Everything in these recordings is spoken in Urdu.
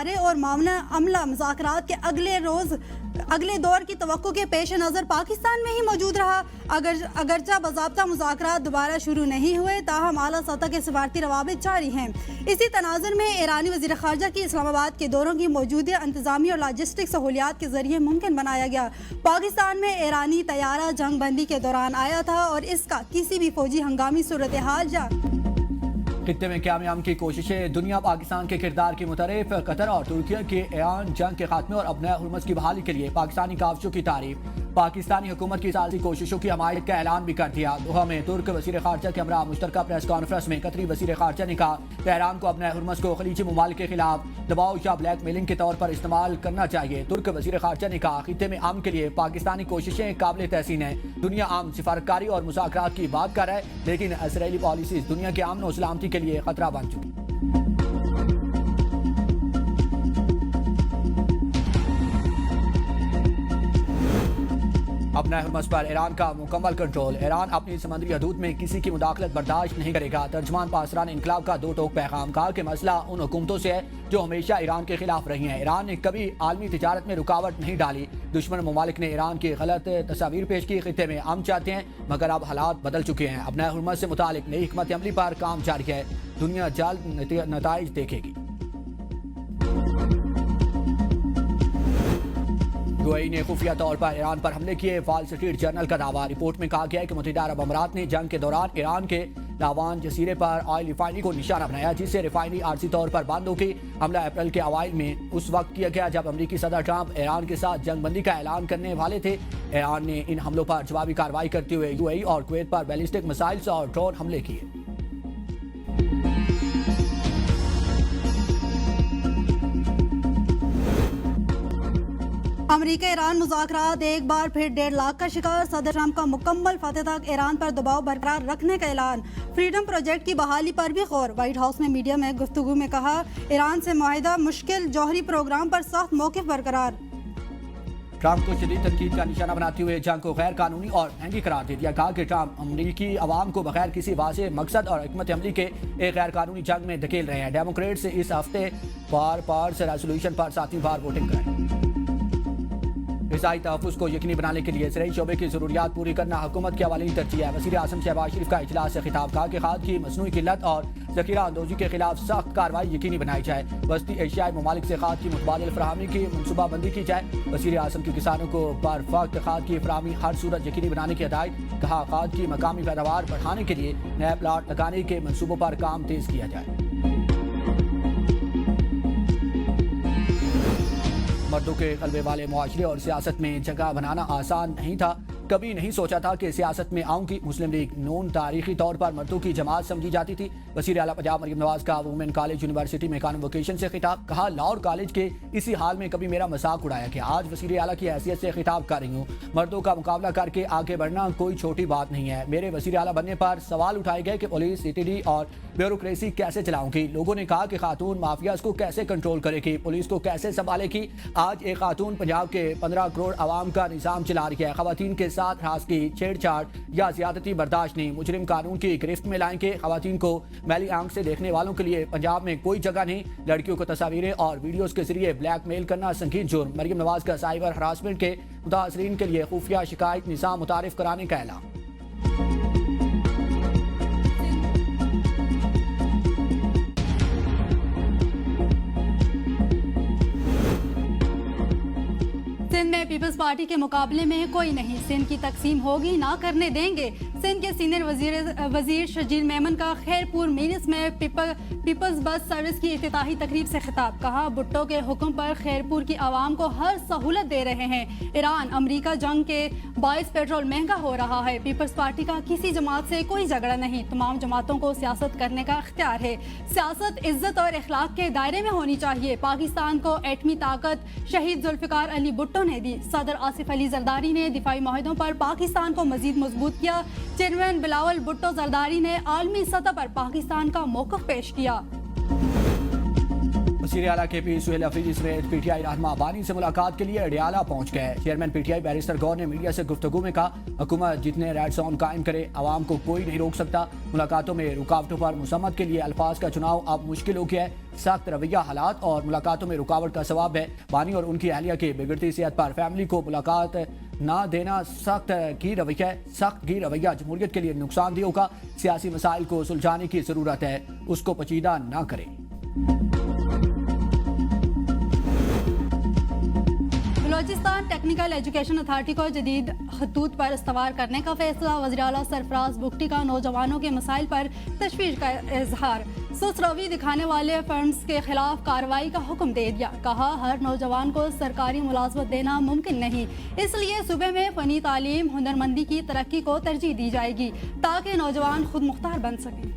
ادارے اور معاملہ عملہ مذاکرات کے اگلے دور کی توقع کے پیش نظر پاکستان میں ہی موجود رہا. اگرچہ باضابطہ مذاکرات دوبارہ شروع نہیں ہوئے تاہم اعلیٰ سطح کے سفارتی روابط جاری ہیں. اسی تناظر میں ایرانی وزیر خارجہ کی اسلام آباد کے دوروں کی موجودہ انتظامی اور لاجسٹک سہولیات کے ذریعے ممکن بنایا گیا. پاکستان میں ایرانی طیارہ جنگ بندی کے دوران آیا تھا اور اس کا کسی بھی فوجی ہنگامی صورتحال خطے میں قیام کی کوششیں. دنیا پاکستان کے کردار کی متعارف. قطر اور ترکیہ کے ایران جنگ کے خاتمے اور ابنائے حرمت کی بحالی کے لیے پاکستانی کاوشوں کی تعریف. پاکستانی حکومت کی ثالثی کوششوں کی حمایت کا اعلان بھی کر دیا. دوحہ میں ترک وزیر خارجہ کے ہمراہ مشترکہ پریس کانفرنس میں قطری وزیر خارجہ نے کہا تہران کو اپنے حرمت کو خلیجی ممالک کے خلاف دباؤ یا بلیک میلنگ کے طور پر استعمال کرنا چاہیے. ترک وزیر خارجہ نے کہا خطے میں امن کے لیے پاکستانی کوششیں قابل تحسین ہیں. دنیا عام سفارتکاری اور مذاکرات کی بات کر رہا ہے لیکن اسرائیلی پالیسیز دنیا کے امن و سلامتی کے لیے خطرہ بن چکی. اپنا حرمت پر ایران کا مکمل کنٹرول. ایران اپنی سمندری حدود میں کسی کی مداخلت برداشت نہیں کرے گا. ترجمان پاسداران انقلاب کا دو ٹوک پیغام. کہا کہ مسئلہ ان حکومتوں سے ہے جو ہمیشہ ایران کے خلاف رہی ہیں. ایران نے کبھی عالمی تجارت میں رکاوٹ نہیں ڈالی. دشمن ممالک نے ایران کی غلط تصاویر پیش کی. خطے میں امن چاہتے ہیں مگر اب حالات بدل چکے ہیں. اپنا حرمت سے متعلق نئی حکمت عملی پر کام جاری ہے. دنیا جلد نتائج دیکھے گی. یو اے ای نے خفیہ طور پر ایران پر حملے کیے. وال اسٹریٹ جرنل کا دعویٰ. رپورٹ میں کہا گیا ہے کہ متحدہ عرب امارات نے جنگ کے دوران ایران کے لاوان جزیرے پر آئل ریفائنری کو نشانہ بنایا جس سے ریفائنری عارضی طور پر بند ہو گئی. حملہ اپریل کے اوائل میں اس وقت کیا گیا جب امریکی صدر ٹرمپ ایران کے ساتھ جنگ بندی کا اعلان کرنے والے تھے. ایران نے ان حملوں پر جوابی کارروائی کرتے ہوئے یو اے ای اور کویت پر بیلسٹک میزائلز اور ڈرون حملے کیے. امریکہ ایران مذاکرات ایک بار پھر 1.5 لاکھ کا شکار. صدر ٹرمپ کا مکمل فتح تک ایران پر دباؤ برقرار رکھنے کا اعلان. فریڈم پروجیکٹ کی بحالی پر بھی غور. وائٹ ہاؤس نے میڈیا میں گفتگو میں کہا ایران سے معاہدہ مشکل جوہری پروگرام پر سخت موقف برقرار. ٹرمپ کو شدید تنقید کا نشانہ بناتے ہوئے جنگ کو غیر قانونی اور مہنگی قرار دے دیا. کہا کہ ٹرمپ امریکی عوام کو بغیر کسی واضح مقصد اور حکمت عملی کے ایک غیر قانونی جنگ میں دھکیل رہے ہیں. ڈیموکریٹس اس ہفتے پارس ریزولوشن پر 7ویں بار ووٹنگ کریں. غذائی تحفظ کو یقینی بنانے کے لیے زرعی شعبے کی ضروریات پوری کرنا حکومت کی اولین ترجیح ہے. وزیر اعظم شہباز شریف کا اجلاس سے خطاب. کہا کہ کھاد کی مصنوعی قلت اور ذخیرہ اندوزی کے خلاف سخت کارروائی یقینی بنائی جائے. وسطی ایشیائی ممالک سے کھاد کی متبادل فراہمی کی منصوبہ بندی کی جائے. وزیر اعظم کی کسانوں کو بروقت کھاد کی فراہمی ہر صورت یقینی بنانے کی ہدایت. کہا کھاد کی مقامی پیداوار بڑھانے کے لیے نئے پلاٹ لگانے کے منصوبوں پر کام تیز کیا جائے. مردوں کے غلبے والے معاشرے اور سیاست میں جگہ بنانا آسان نہیں تھا. کبھی نہیں سوچا تھا کہ سیاست میں آؤں گی. مسلم لیگ نون تاریخی طور پر مردوں کی جماعت سمجھی جاتی تھی. وزیر اعلیٰ پنجاب مریم نواز کا وومن کالج یونیورسٹی میں کانووکیشن سے خطاب. کہا لاہور کالج کے اسی حال میں کبھی میرا مذاق اڑایا کہ آج وزیر اعلیٰ کی حیثیت سے خطاب کر رہی ہوں. مردوں کا مقابلہ کر کے آگے بڑھنا کوئی چھوٹی بات نہیں ہے. میرے وزیر اعلیٰ بننے پر سوال اٹھائے گئے کہ پولیس سی ٹی ڈی اور بیوروکریسی کیسے چلاؤں گی. لوگوں نے کہا کہ خاتون مافیاز کو کیسے کنٹرول کرے گی, پولیس کو کیسے سنبھالے گی. آج ایک خاتون پنجاب کے 15 کروڑ عوام کا نظام چلا رہی ہے. خواتین کے ساتھ ہراسگی, چھیڑ چھاڑ یا زیادتی برداشت نہیں. مجرم قانون کی گرفت میں لائیں گے. خواتین کو میلی آنکھ سے دیکھنے والوں کے لیے پنجاب میں کوئی جگہ نہیں. لڑکیوں کو تصاویریں اور ویڈیوز کے ذریعے بلیک میل کرنا سنگین جرم. مریم نواز کا سائبر ہراسمنٹ کے متاثرین کے لیے خفیہ شکایت نظام متعارف کرانے کا اعلان. سندھ میں پیپلز پارٹی کے مقابلے میں کوئی نہیں. سندھ کی تقسیم ہوگی, نہ کرنے دیں گے. سندھ کے سینئر وزیر شرجیل میمن کا خیرپور مینس میں پیپلز بس سروس کی افتتاحی تقریب سے خطاب. کہا بھٹو کے حکم پر خیرپور کی عوام کو ہر سہولت دے رہے ہیں. ایران امریکہ جنگ کے باعث پیٹرول مہنگا ہو رہا ہے. پیپلز پارٹی کا کسی جماعت سے کوئی جھگڑا نہیں. تمام جماعتوں کو سیاست کرنے کا اختیار ہے. سیاست عزت اور اخلاق کے دائرے میں ہونی چاہیے. پاکستان کو ایٹمی طاقت شہید ذوالفقار علی بھٹو نے دی. صدر آصف علی زرداری نے دفاعی معاہدوں پر پاکستان کو مزید مضبوط کیا. چیئرمین بلاول بھٹو زرداری نے عالمی سطح پر پاکستان کا موقف پیش کیا. وزیر اعلیٰ کے پی سہیل افریدی سمیت پی ٹی آئی رہنما بانی سے ملاقات کے لیے اڈیالہ پہنچ گئے. Chairman P T I barrister گور نے میڈیا سے گفتگو میں کہا حکومت جتنے ریڈ زون قائم کرے عوام کو کوئی نہیں روک سکتا. ملاقاتوں میں رکاوٹوں پر مذمت کے لیے الفاظ کا چناؤ اب مشکل ہو گیا ہے. سخت رویہ حالات اور ملاقاتوں میں رکاوٹ کا سبب ہے. بانی اور ان کی اہلیہ کی بگڑتی صحت پر فیملی کو ملاقات نہ دینا سخت گیر رویہ جمہوریت کے لیے نقصان دہ ہوگا. سیاسی مسائل کو سلجھانے کی ضرورت ہے, اس کو پیچیدہ نہ کریں. بلوچستان ٹیکنیکل ایجوکیشن اتھارٹی کو جدید خطوط پر استوار کرنے کا فیصلہ. وزیر اعلیٰ سرفراز بگٹی کا نوجوانوں کے مسائل پر تشویش کا اظہار. سست روی دکھانے والے فرمز کے خلاف کارروائی کا حکم دے دیا. کہا ہر نوجوان کو سرکاری ملازمت دینا ممکن نہیں, اس لیے صوبے میں فنی تعلیم ہنرمندی کی ترقی کو ترجیح دی جائے گی تاکہ نوجوان خود مختار بن سکیں.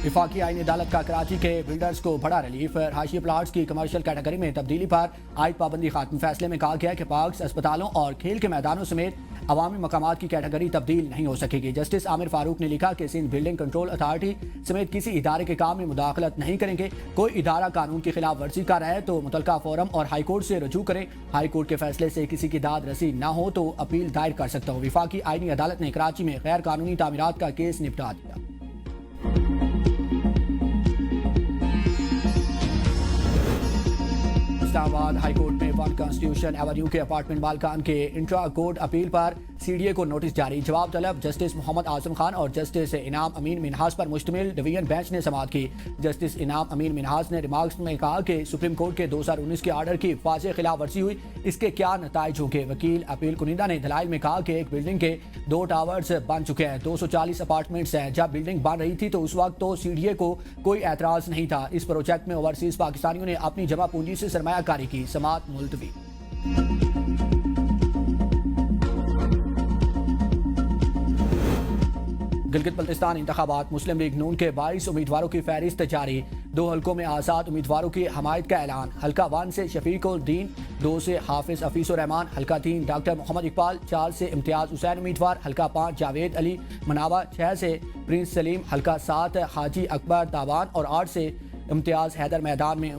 وفاقی آئین عدالت کا کراچی کے بلڈرز کو بڑا ریلیف. رہائشی پلاٹس کی کمرشل کیٹیگری میں تبدیلی پر عائد پابندی خاتمہ. فیصلے میں کہا گیا کہ پارکس, اسپتالوں اور کھیل کے میدانوں سمیت عوامی مقامات کی کیٹیگری تبدیل نہیں ہو سکے گی. جسٹس عامر فاروق نے لکھا کہ سندھ بلڈنگ کنٹرول اتھارٹی سمیت کسی ادارے کے کام میں مداخلت نہیں کریں گے. کوئی ادارہ قانون کی خلاف ورزی کر رہا ہے تو متعلقہ فورم اور ہائی کورٹ سے رجوع کریں. ہائی کورٹ کے فیصلے سے کسی کی داد رسی نہ ہو تو اپیل دائر کر سکتا ہو. وفاقی آئینی عدالت نے کراچی میں غیر قانونی تعمیرات کا کیس نپٹا دیا. اسلام آباد ہائی کورٹ میں ون کانسٹیٹیوشن ایونیو کے اپارٹمنٹ مالکان کے انٹرا کورٹ اپیل پر سی ڈی اے کو نوٹس جاری. جواب طلب جسٹس محمد اعظم خان اور جسٹس انعام امین منہاس پر مشتمل ڈویژن بینچ نے سماعت کی. جسٹس انعام امین منہاس نے ریمارکس میں کہا کہ سپریم کورٹ کے 2019 کے آرڈر کی واضح خلاف ورزی ہوئی, اس کے کیا نتائج ہوں گے. وکیل اپیل کنندہ نے دلائل میں کہا کہ ایک بلڈنگ کے 2 ٹاورز بن چکے ہیں, 240 اپارٹمنٹس ہیں. جب بلڈنگ بن رہی تھی تو اس وقت تو سی ڈی اے کو کوئی اعتراض نہیں تھا. اس پروجیکٹ میں اوورسیز پاکستانیوں نے اپنی جمع پونجی سے سرمایہ کاری کی. سماعت ملتوی. گلگت بلتستان انتخابات. مسلم لیگ نون کے 22 امیدواروں کی فہرست جاری. 2 حلقوں میں آزاد امیدواروں کی حمایت کا اعلان. حلقہ 1 سے شفیق الدین, 2 سے حافظ حفیظ الرحمان, حلقہ 3 ڈاکٹر محمد اقبال, 4 سے امتیاز حسین امیدوار, حلقہ 5 جاوید علی مناوا, 6 سے پرنس سلیم, حلقہ 7 حاجی اکبر تاوان اور 8 سے امتیاز حیدر میدان میں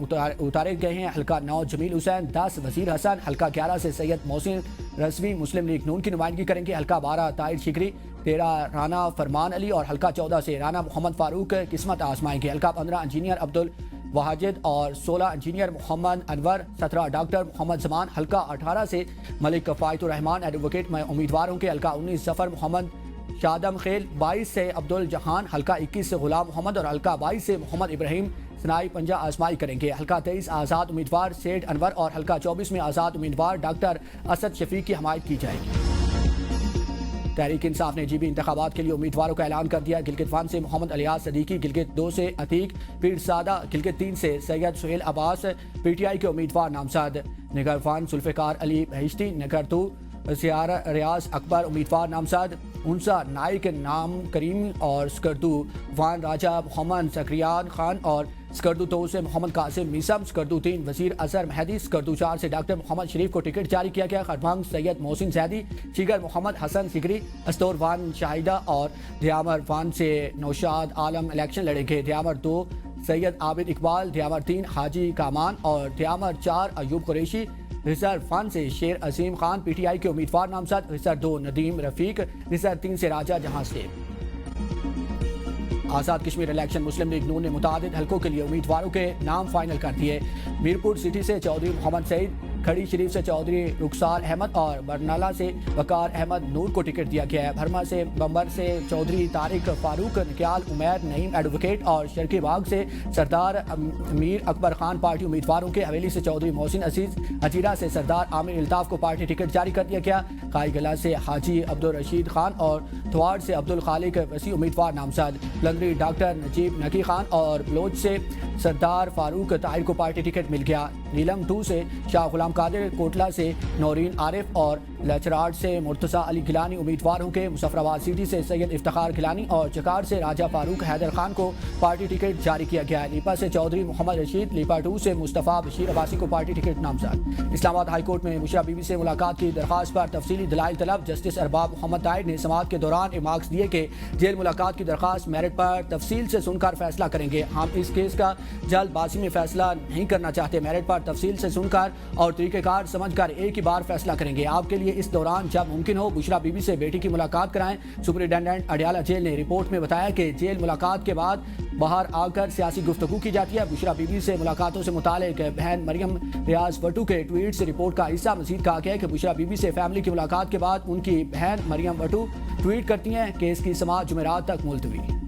اتارے گئے ہیں. حلقہ 9 جمیل حسین, 10 وزیر حسن, حلقہ 11 سے سید محسن رضوی مسلم لیگ نون کی نمائندگی کریں گے. حلقہ 12 طاہر شکری, 13 رانا فرمان علی اور حلقہ 14 سے رانا محمد فاروق قسمت آزمائیں گے. حلقہ 15 انجینئر عبد الواجد اور 16 انجینئر محمد انور, 17 ڈاکٹر محمد زمان, حلقہ 18 سے ملک فائد الرحمان ایڈوکیٹ میں امیدواروں کے. حلقہ 19 ظفر محمد شادم خیل, 22 سے عبد الجہان, حلقہ 21 سے غلام محمد اور حلقہ 22 سے محمد ابراہیم سنائی پنجہ آزمائی کریں گے. حلقہ 23 آزاد امیدوار سیٹ انور اور حلقہ 24 میں آزاد امیدوار ڈاکٹر اسد شفیق کی حمایت کی جائے گی. تحریک انصاف نے جی بی انتخابات کے لیے امیدواروں کا اعلان کر دیا. گلگت 1 سے محمد الیاس صدیقی, گلگت 2 سے عتیق پیر سادہ, گلگت 3 سے سید سہیل عباس پی ٹی آئی کے امیدوار نامزد. نگر 1 ذوالفقار علی بہشتی, نگر 2 ریاض اکبر امیدوار نامزد. انسا نائک نام کریم اور سکردو 1 راجہ محمد زکریان خان اور سکردو 2 سے محمد قاسم میسم, سکردو 3 وزیر اظہر مہدی, سکردو 4 سے ڈاکٹر محمد شریف کو ٹکٹ جاری کیا گیا. خربھنگ سید محسن زیدی, شیگر محمد حسن سگری, استور 1 شاہدہ اور دیامر 1 سے نوشاد عالم الیکشن لڑیں گے. دیامر 2 سید عابد اقبال, دیامر 3 حاجی کامان اور دیامر 4 ایوب قریشی. ریزرو 1 سے شیر عظیم خان پی ٹی آئی کے امیدوار نامزد. ریزرو 2 ندیم رفیق, ریزرو 3 سے راجہ جہاں سیب. آزاد کشمیر الیکشن مسلم لیگ نون نے متعدد حلقوں کے لیے امیدواروں کے نام فائنل کر دیے. میرپور سٹی سے چودھری محمد سعید, کھڑی شریف سے چودھری رخسار احمد اور برنالہ سے وقار احمد نور کو ٹکٹ دیا گیا ہے. بھرما سے بمبر سے چودھری طارق فاروق, نکیال عمیر نعیم ایڈوکیٹ اور شرکی باغ سے سردار امیر اکبر خان پارٹی امیدواروں کے. حویلی سے چودھری محسن عزیز, ہجیرہ سے سردار عامر الطاف کو پارٹی ٹکٹ جاری کر دیا گیا. قائی گلہ سے حاجی عبدالرشید خان اور تھواڑ سے عبدالخالق وسیع امیدوار نامزد. لنگری ڈاکٹر نجیب نقی خان اور بلوچ سے سردار فاروق طاہر کو پارٹی ٹکٹ مل گیا. نیلم 2 سے شاہ غلام امام قادر کوٹلہ سے نورین عارف اور لچراٹ سے مرتضیٰ علی گیلانی امیدوار ہوں گے۔ مظفرآباد سٹی سے سید افتخار گیلانی اور چکار سے راجہ فاروق حیدر خان کو پارٹی ٹکٹ جاری کیا گیا ہے۔ لیپا سے چودھری محمد رشید، لیپا 2 سے مصطفیٰ بشیر عباسی کو پارٹی ٹکٹ نامزد۔ اسلام آباد ہائی کورٹ میں بشرا بی بی سے ملاقات کی درخواست پر تفصیلی دلائل طلب۔ جسٹس ارباب محمد طاہر نے سماعت کے دوران ریمارکس دیے کہ جیل ملاقات کی درخواست میرٹ پر تفصیل سے سن کر فیصلہ کریں گے۔ ہم اس کیس کا جلد بازی میں فیصلہ نہیں کرنا چاہتے، میرٹ پر تفصیل سے سن کر اور طریقہ کار سمجھ کر ایک ہی بار فیصلہ کریں گے۔ آپ کے لیے اس دوران جب ممکن ہو بشرا بی بی سے بیٹی کی ملاقات کرائیں۔ سپرنٹینڈنٹ اڈیالہ جیل نے رپورٹ میں بتایا کہ جیل ملاقات کے بعد باہر آ کر سیاسی گفتگو کی جاتی ہے۔ بشرا بی بی سے ملاقاتوں سے متعلق بہن مریم ریاض وٹو کے ٹویٹ سے رپورٹ کا حصہ مزید کہا گیا ہے کہ بشرا بی بی سے فیملی کی ملاقات کے بعد ان کی بہن مریم وٹو ٹویٹ کرتی ہیں کہ اس کی سماعت جمعرات تک ملتوی۔